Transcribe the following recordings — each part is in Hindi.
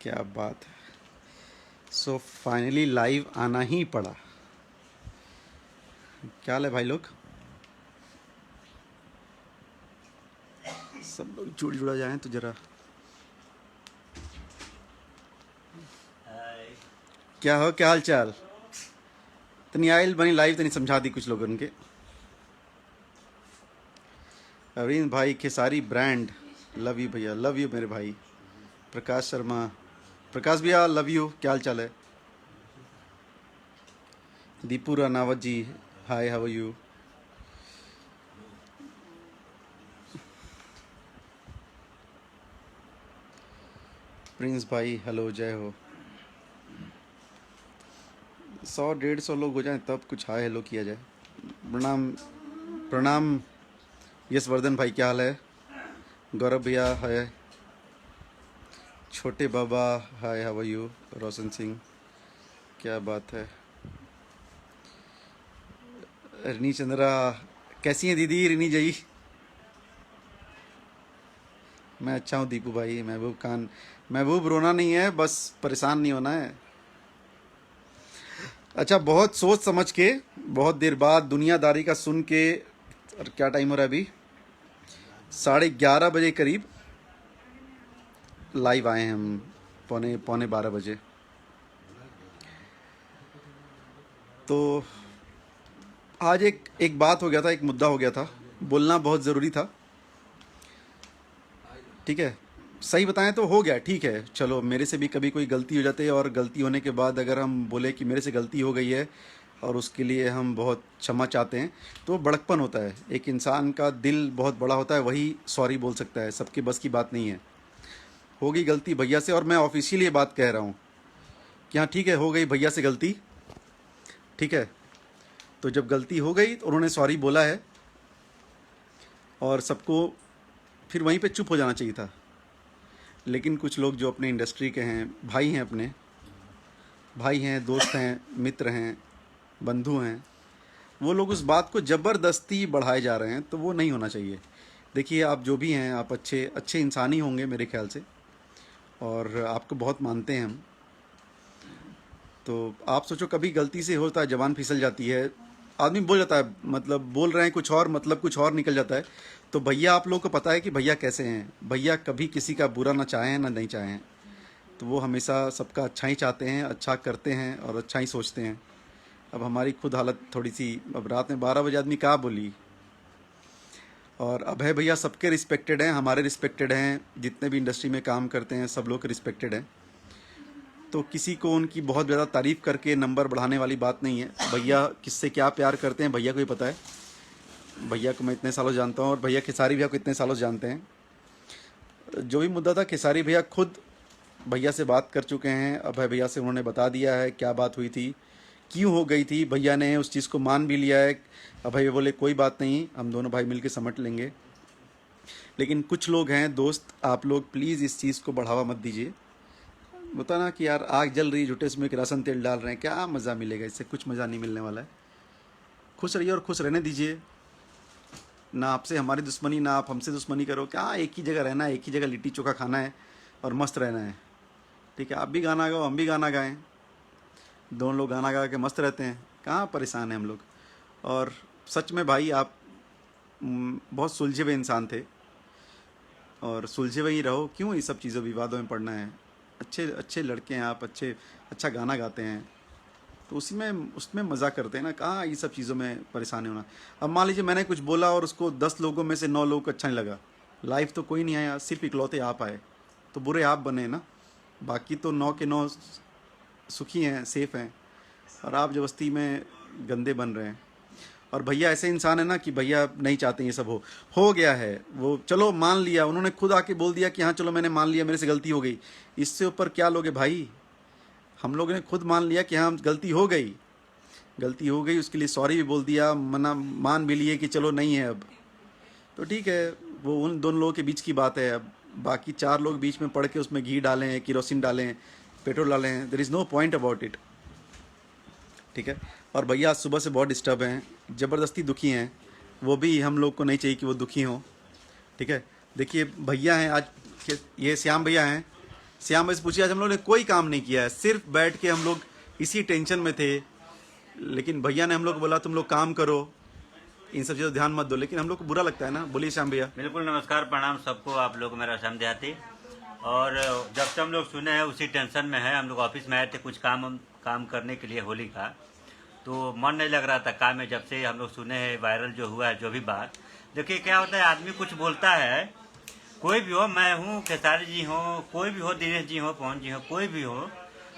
क्या बात है। सो फाइनली लाइव आना ही पड़ा। क्या हाल है भाई लोग? सब लोग जुड़ जुड़ा जाएं तो जरा। क्या हो, क्या हाल चाल? तनी आयल बनी लाइव तनी समझा दी कुछ लोगों के। अरविंद भाई खेसारी ब्रांड, लव यू भैया, लव यू मेरे भाई। प्रकाश शर्मा, प्रकाश भैया लव यू। क्या हाल चाल है? Deepu Ranawat ji, hi how are you? Prince भाई हेलो, जय हो। 100-150 लोग हो जाएं तब कुछ हाय हेलो किया जाए। प्रणाम, प्रणाम यशवर्धन भाई, क्या हाल है? गौरव भैया है, छोटे बाबा हाय how are you? Roshan Singh, क्या बात है। रिनी चंद्रा, कैसी हैं दीदी रिनी जी? मैं अच्छा हूँ दीपू भाई। महबूब खान, महबूब रोना नहीं है, बस परेशान नहीं होना है। अच्छा, बहुत सोच समझ के, बहुत देर बाद दुनियादारी का सुन के, और क्या टाइम हो रहा है अभी? 11:30 बजे करीब लाइव आए हैं हम, पौने पौने 12 बजे। तो आज एक एक बात हो गया था, एक मुद्दा हो गया था, बोलना बहुत ज़रूरी था। ठीक है, सही बताएं तो हो गया, ठीक है, चलो मेरे से भी कभी कोई गलती हो जाती है, और गलती होने के बाद अगर हम बोले कि मेरे से गलती हो गई है और उसके लिए हम बहुत क्षमा चाहते हैं, तो बड़कपन होता है। एक इंसान का दिल बहुत बड़ा होता है, वही सॉरी बोल सकता है, सबके बस की बात नहीं है। हो गई गलती भैया से, और मैं ऑफिशियली ये बात कह रहा हूँ कि हाँ ठीक है, हो गई भैया से गलती। ठीक है, तो जब गलती हो गई तो उन्होंने सॉरी बोला है, और सबको फिर वहीं पे चुप हो जाना चाहिए था। लेकिन कुछ लोग जो अपने इंडस्ट्री के हैं, भाई हैं, अपने भाई हैं, दोस्त हैं, मित्र हैं, बंधु हैं, वो लोग उस बात को ज़बरदस्ती बढ़ाए जा रहे हैं, तो वो नहीं होना चाहिए। देखिए, आप जो भी हैं, आप अच्छे अच्छे इंसान ही होंगे मेरे ख्याल से, और आपको बहुत मानते हैं हम। तो आप सोचो, कभी गलती से होता है, ज़बान फिसल जाती है, आदमी बोल जाता है, मतलब बोल रहे हैं कुछ और, मतलब कुछ और निकल जाता है। तो भैया, आप लोगों को पता है कि भैया कैसे हैं। भैया कभी किसी का बुरा ना चाहें ना नहीं चाहें, तो वो हमेशा सबका अच्छा ही चाहते हैं, अच्छा करते हैं और अच्छा ही सोचते हैं। अब हमारी खुद हालत थोड़ी सी, अब रात में 12 बजे आदमी कहाँ बोली। और अभय भैया सबके रिस्पेक्टेड हैं, हमारे रिस्पेक्टेड हैं, जितने भी इंडस्ट्री में काम करते हैं सब लोग रिस्पेक्टेड हैं। तो किसी को उनकी बहुत ज़्यादा तारीफ़ करके नंबर बढ़ाने वाली बात नहीं है। भैया किससे क्या प्यार करते हैं भैया को ही पता है। भैया को मैं इतने सालों से जानता हूँ, और भैया खेसारी भैया को इतने सालों से जानते हैं। जो भी मुद्दा था, खेसारी भैया खुद भैया से बात कर चुके हैं, अभय भैया से उन्होंने बता दिया है क्या बात हुई थी, क्यों हो गई थी। भैया ने उस चीज़ को मान भी लिया है। अभय बोले कोई बात नहीं, हम दोनों भाई मिलके समझ लेंगे। लेकिन कुछ लोग हैं दोस्त, आप लोग प्लीज़ इस चीज़ को बढ़ावा मत दीजिए। होता ना कि यार आग जल रही, झूठे उसमें किरासन तेल डाल रहे हैं, क्या मज़ा मिलेगा इससे? कुछ मज़ा नहीं मिलने वाला है। खुश रहिए और खुश रहने दीजिए। ना आपसे हमारी दुश्मनी, ना आप हमसे दुश्मनी करो। क्या एक ही जगह रहना है, एक ही जगह लिट्टी चोखा खाना है और मस्त रहना है। ठीक है, आप भी गाना गाओ, हम भी गाना गाएं, दोनों लोग गाना गा के मस्त रहते हैं। कहाँ परेशान हैं हम लोग। और सच में भाई, आप बहुत सुलझे हुए इंसान थे, और सुलझे हुए ही रहो। क्यों ये सब चीज़ों विवादों में पड़ना है? अच्छे अच्छे लड़के हैं आप, अच्छा गाना गाते हैं, तो उसी में उसमें मज़ा करते हैं ना। कहाँ ये सब चीज़ों में परेशानी होना। अब मान लीजिए मैंने कुछ बोला और उसको 10 लोगों में से 9 लोगों को अच्छा नहीं लगा, लाइफ तो कोई नहीं आया, सिर्फ इकलौते आप आए, तो बुरे आप बने ना। बाकी तो 9 के 9 सुखी हैं, सेफ हैं, और आप जबस्ती में गंदे बन रहे हैं। और भैया ऐसे इंसान है ना कि भैया नहीं चाहते ये सब हो गया है। वो चलो मान लिया, उन्होंने खुद आके बोल दिया कि हाँ चलो मैंने मान लिया, मेरे से गलती हो गई। इससे ऊपर क्या लोगे भाई? हम लोगों ने खुद मान लिया कि हाँ गलती हो गई, गलती हो गई, उसके लिए सॉरी भी बोल दिया, मना मान भी लिए कि चलो नहीं है अब, तो ठीक है। वो उन दोनों लोगों के बीच की बात है। अब बाकी 4 लोग बीच में पड़ के उसमें घी डालें, किरोसिन डालें, पेट्रोल डालें, there is no point about it. ठीक है। और भैया आज सुबह से बहुत डिस्टर्ब हैं, ज़बरदस्ती दुखी हैं, वो भी हम लोग को नहीं चाहिए कि वो दुखी हों। ठीक है, देखिए भैया हैं आज, ये श्याम भैया हैं, श्याम भाई से पूछिए, आज हम लोग ने कोई काम नहीं किया है, सिर्फ बैठ के हम लोग इसी टेंशन में थे। लेकिन भैया ने हम लोग को बोला तुम लोग काम करो, इन सब चीज़ों ध्यान मत दो, लेकिन हम लोग को बुरा लगता है ना। बोलिए श्याम भैया। बिल्कुल, नमस्कार प्रणाम सबको। आप लोग मेरा समझाती और जब से हम लोग सुने हैं उसी टेंशन में है। हम लोग ऑफिस में आए थे कुछ काम करने के लिए होली का, तो मन नहीं लग रहा था काम में। जब से हम लोग सुने हैं वायरल जो हुआ है जो भी बात, देखिए क्या होता है, आदमी कुछ बोलता है, कोई भी हो, मैं हूँ, खेसारी जी हो, कोई भी हो, दिनेश जी हो, पवन जी हो, कोई भी हो,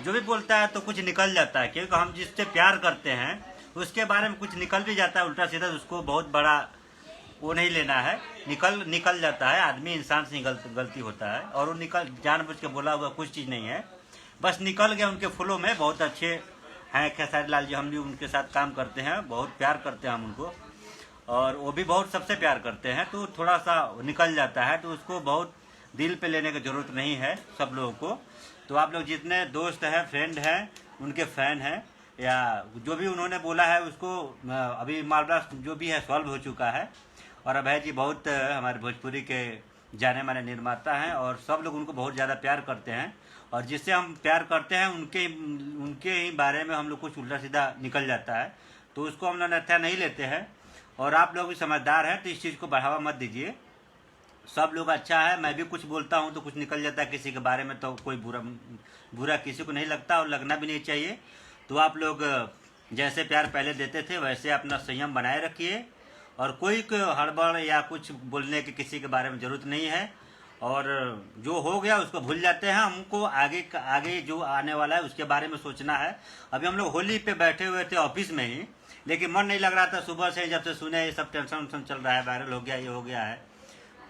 जो भी बोलता है तो कुछ निकल जाता है। क्योंकि हम जिससे प्यार करते हैं उसके बारे में कुछ निकल भी जाता है उल्टा सीधा, उसको बहुत बड़ा वो नहीं लेना है। निकल जाता है, आदमी इंसान से गलती होता है, और वो जानबूझ के बोला हुआ कुछ चीज़ नहीं है, बस निकल गया उनके फ्लो में। बहुत अच्छे हैं खेसारी लाल जी, हम भी उनके साथ काम करते हैं, बहुत प्यार करते हैं हम उनको, और वो भी बहुत सबसे प्यार करते हैं। तो थोड़ा सा निकल जाता है, तो उसको बहुत दिल पे लेने की ज़रूरत नहीं है सब लोगों को। तो आप लोग जितने दोस्त हैं, फ्रेंड हैं, उनके फ़ैन हैं, या जो भी उन्होंने बोला है उसको अभी मामला जो भी है सॉल्व हो चुका है। और अभय जी बहुत हमारे भोजपुरी के जाने माने निर्माता हैं, और सब लोग उनको बहुत ज़्यादा प्यार करते हैं, और जिससे हम प्यार करते हैं उनके ही बारे में हम लोग कुछ उल्टा सीधा निकल जाता है, तो उसको हम लोग अन्यथा नहीं लेते हैं। और आप लोग भी समझदार हैं, तो इस चीज़ को बढ़ावा मत दीजिए। सब लोग अच्छा है, मैं भी कुछ बोलता हूँ तो कुछ निकल जाता है किसी के बारे में, तो कोई बुरा किसी को नहीं लगता, और लगना भी नहीं चाहिए। तो आप लोग जैसे प्यार पहले देते थे वैसे अपना संयम बनाए रखिए, और कोई हड़बड़ या कुछ बोलने की किसी के बारे में ज़रूरत नहीं है। और जो हो गया उसको भूल जाते हैं, हमको आगे जो आने वाला है उसके बारे में सोचना है। अभी हम लोग होली पे बैठे हुए थे ऑफिस में ही, लेकिन मन नहीं लग रहा था सुबह से, जब से सुने ये सब टेंशन वेंशन चल रहा है, वायरल हो गया, ये हो गया है।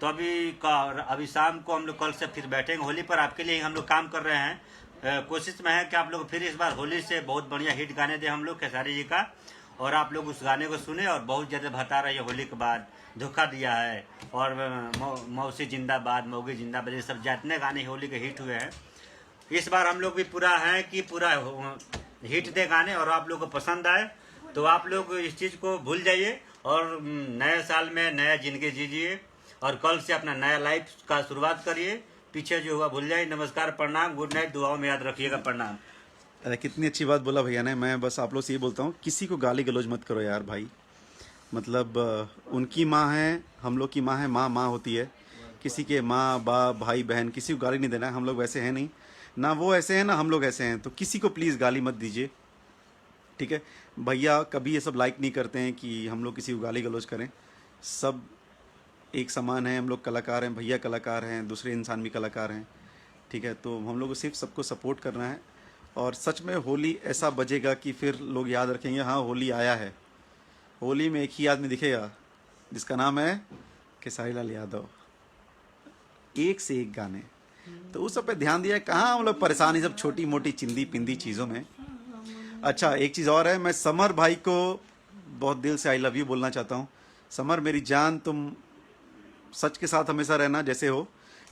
तो अभी शाम को हम लोग कल से फिर बैठेंगे होली पर, आपके लिए हम लोग काम कर रहे हैं। कोशिश में है कि आप लोग फिर इस बार होली से बहुत बढ़िया हिट गाने दें हम लोग खेसारी जी का, और आप लोग उस गाने को सुने और बहुत ज़्यादा बता रही है होली के बाद धोखा दिया है, और मौसी जिंदाबाद, मौगी जिंदाबाद, ये सब जितने गाने होली के हिट हुए हैं, इस बार हम लोग भी पूरा है कि पूरा हिट दे गाने, और आप लोग को पसंद आए तो आप लोग इस चीज़ को भूल जाइए, और नए साल में नया ज़िंदगी जीजिए, और कल से अपना नया लाइफ का शुरुआत करिए। पीछे जो हुआ भूल जाइए। नमस्कार प्रणाम, गुड नाइट, दुआओं में याद रखिएगा, प्रणाम। अरे कितनी अच्छी बात बोला भैया ने। मैं बस आप लोग से ये बोलता हूँ, किसी को गाली गलौज मत करो यार भाई। मतलब उनकी माँ है, हम लोग की माँ है, माँ माँ होती है। किसी के माँ बाप भाई बहन किसी को गाली नहीं देना है, हम लोग वैसे हैं नहीं ना, वो ऐसे हैं ना हम लोग ऐसे हैं, तो किसी को प्लीज़ गाली मत दीजिए, ठीक है। भैया कभी ये सब लाइक नहीं करते हैं कि हम लोग किसी को गाली गलौज करें। सब एक समान है, हम लोग कलाकार हैं, भैया कलाकार हैं, दूसरे इंसान भी कलाकार हैं, ठीक है। तो हम लोग को सिर्फ सबको सपोर्ट करना है, और सच में होली ऐसा बजेगा कि फिर लोग याद रखेंगे, हाँ होली आया है। होली में एक ही आदमी दिखेगा जिसका नाम है खेसारी लाल यादव, एक से एक गाने। तो उस सब पे ध्यान दिया, कहाँ हम लोग परेशान, ये सब छोटी मोटी चिंदी पिंदी चीज़ों में। अच्छा एक चीज़ और है, मैं समर भाई को बहुत दिल से आई लव यू बोलना चाहता हूँ। समर मेरी जान, तुम सच के साथ हमेशा रहना जैसे हो।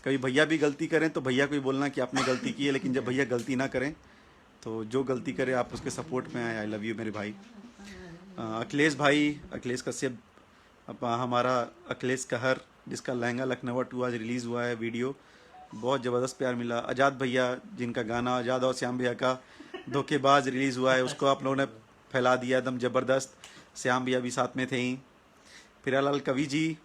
कभी भैया भी गलती करें तो भैया को ही बोलना कि आपने गलती की है, लेकिन जब भैया गलती ना करें तो जो गलती करे आप उसके सपोर्ट में आए। आई लव यू मेरे भाई। अखिलेश भाई, अखिलेश कश्यप, हमारा अखिलेश कहर, जिसका लहंगा लखनऊ 2 आज रिलीज़ हुआ है वीडियो, बहुत ज़बरदस्त प्यार मिला। आज़ाद भैया जिनका गाना आज़ाद और श्याम भैया का धोखेबाज रिलीज़ हुआ है, उसको आप लोगों ने फैला दिया एकदम ज़बरदस्त। श्याम भैया भी साथ में थे ही, फिरालाल कवि जी,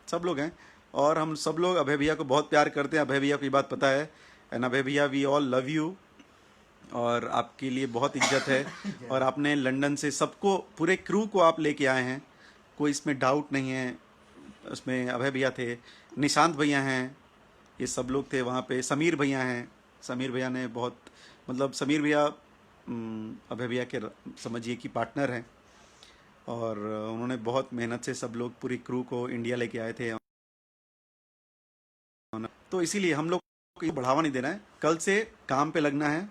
सब लोग हैं। और हम सब लोग अभय भैया को बहुत प्यार करते हैं, अभय भैया को ये बात पता है। एंड अभय भैया वी ऑल लव यू, और आपके लिए बहुत इज्जत है। और आपने लंदन से सबको, पूरे क्रू को आप लेके आए हैं, कोई इसमें डाउट नहीं है। उसमें अभय भैया थे, निशांत भैया हैं, ये सब लोग थे वहाँ पे। समीर भैया हैं, समीर भैया ने बहुत, मतलब समीर भैया अभय भैया के समझिए कि पार्टनर हैं, और उन्होंने बहुत मेहनत से सब लोग पूरी क्रू को इंडिया लेके आए थे। तो इसीलिए हम लोग को ये बढ़ावा नहीं देना है, कल से काम पे लगना है।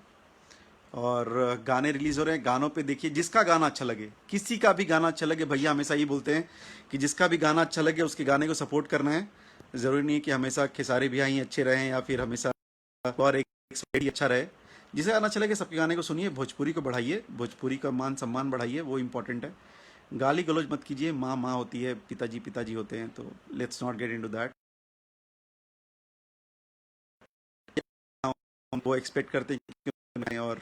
और गाने रिलीज़ हो रहे हैं, गानों पे देखिए, जिसका गाना अच्छा लगे, किसी का भी गाना अच्छा लगे, भैया हमेशा ये बोलते हैं कि जिसका भी गाना अच्छा लगे उसके गाने को सपोर्ट करना है। ज़रूरी नहीं है कि हमेशा खेसारी भैया ही अच्छे रहें या फिर हमेशा और एक ही अच्छा रहे। जिसे गाना अच्छा लगे सबके गाने को सुनिए, भोजपुरी को बढ़ाइए, भोजपुरी का मान सम्मान बढ़ाइए, वो इम्पोर्टेंट है। गाली गलौज मत कीजिए, माँ माँ होती है, पिताजी पिताजी होते हैं, तो let's not get into that. वो एक्सपेक्ट करते हैं कि मैं, और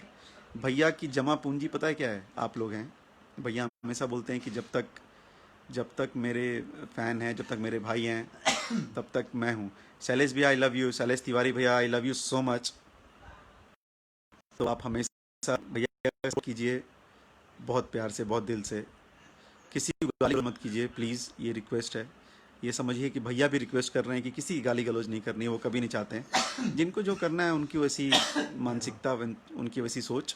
भैया की जमा पूंजी पता है क्या है? आप लोग हैं। भैया हमेशा बोलते हैं कि जब तक मेरे फ़ैन हैं, जब तक मेरे भाई हैं, तब तक मैं हूँ। शैलेश भैया I love you, Shailesh Tiwari भैया I love you so much. तो आप हमेशा भैया का support कीजिए, बहुत प्यार से, बहुत दिल से। किसी को गाली मत कीजिए प्लीज़, ये रिक्वेस्ट है। ये समझिए कि भैया भी रिक्वेस्ट कर रहे हैं कि किसी की गाली गलौज नहीं करनी है, वो कभी नहीं चाहते हैं। जिनको जो करना है उनकी वैसी मानसिकता, उनकी वैसी सोच।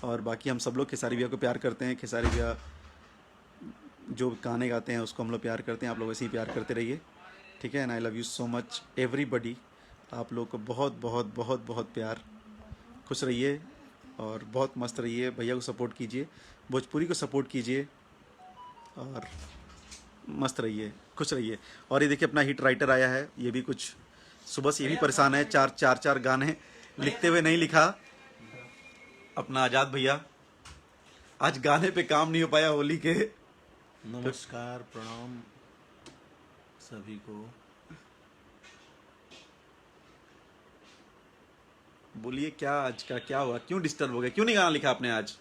और बाकी हम सब लोग खेसारी भैया को प्यार करते हैं। खेसारी भैया जो गाने गाते हैं उसको हम लोग प्यार करते हैं। आप लोग वैसे ही प्यार करते रहिए, ठीक है। And I love you so much everybody. आप लोग को बहुत बहुत बहुत बहुत प्यार। खुश रहिए और बहुत मस्त रहिए। भैया को सपोर्ट कीजिए, भोजपुरी को सपोर्ट कीजिए और मस्त रहिए, खुश रहिए। और ये देखिए अपना हिट राइटर आया है, ये भी कुछ सुबह से ये भी परेशान है। चार गाने लिखते हुए नहीं लिखा। अपना आज़ाद भैया, आज गाने पे काम नहीं हो पाया होली के। नमस्कार, प्रणाम सभी को। बोलिए क्या आज का क्या हुआ, क्यों डिस्टर्ब हो गया, क्यों नहीं गाना लिखा आपने आज?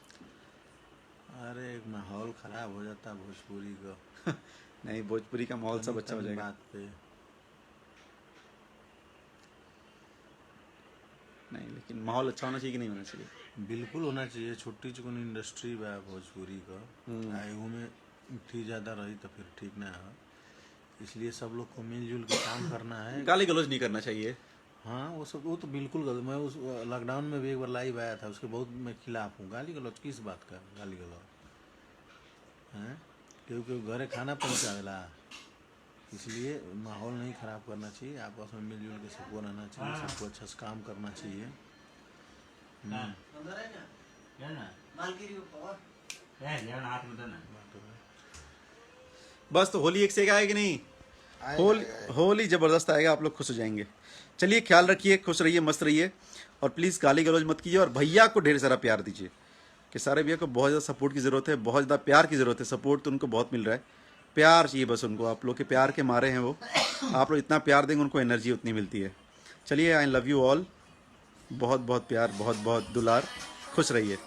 अरे माहौल खराब हो जाता भोजपुरी का। नहीं, भोजपुरी का माहौल सब अच्छा हो तनी जाएगा। बात पे नहीं, लेकिन माहौल अच्छा होना चाहिए कि नहीं होना चाहिए? बिल्कुल होना चाहिए। छोटी चुकन इंडस्ट्री बा भोजपुरी का, एहू में उठी ज्यादा रही तो फिर ठीक ना है। इसलिए सब लोग को मिलजुल के काम करना है। गाली गलौज नहीं करना चाहिए। हाँ, वो तो बिल्कुल गलत। मैं उस लॉकडाउन में भी एक बार लाइव आया था, उसके बहुत मैं खिलाफ हूँ। गाली गलौज किस बात का गाली गलौज है? क्योंकि घरे खाना पहुँचावेला, इसलिए माहौल नहीं खराब करना चाहिए। आपस में मिलजुल के सबको रहना चाहिए, सबको अच्छा से काम करना चाहिए। हाथ में देना। बस, तो होली एक से एक आएगी कि नहीं? होली ज़बरदस्त आएगा, आप लोग खुश हो जाएंगे। चलिए, ख्याल रखिए, खुश रहिए, मस्त रहिए और प्लीज़ गाली गलौज मत कीजिए। और भैया को ढेर सारा प्यार दीजिए कि सारे भैया को बहुत ज़्यादा सपोर्ट की ज़रूरत है, बहुत ज़्यादा प्यार की ज़रूरत है। सपोर्ट तो उनको बहुत मिल रहा है, प्यार चाहिए बस उनको। आप लोग के प्यार के मारे हैं वो। आप लोग इतना प्यार देंगे उनको, एनर्जी उतनी मिलती है। चलिए, आई लव यू ऑल। बहुत बहुत प्यार, बहुत बहुत दुलार। खुश रहिए।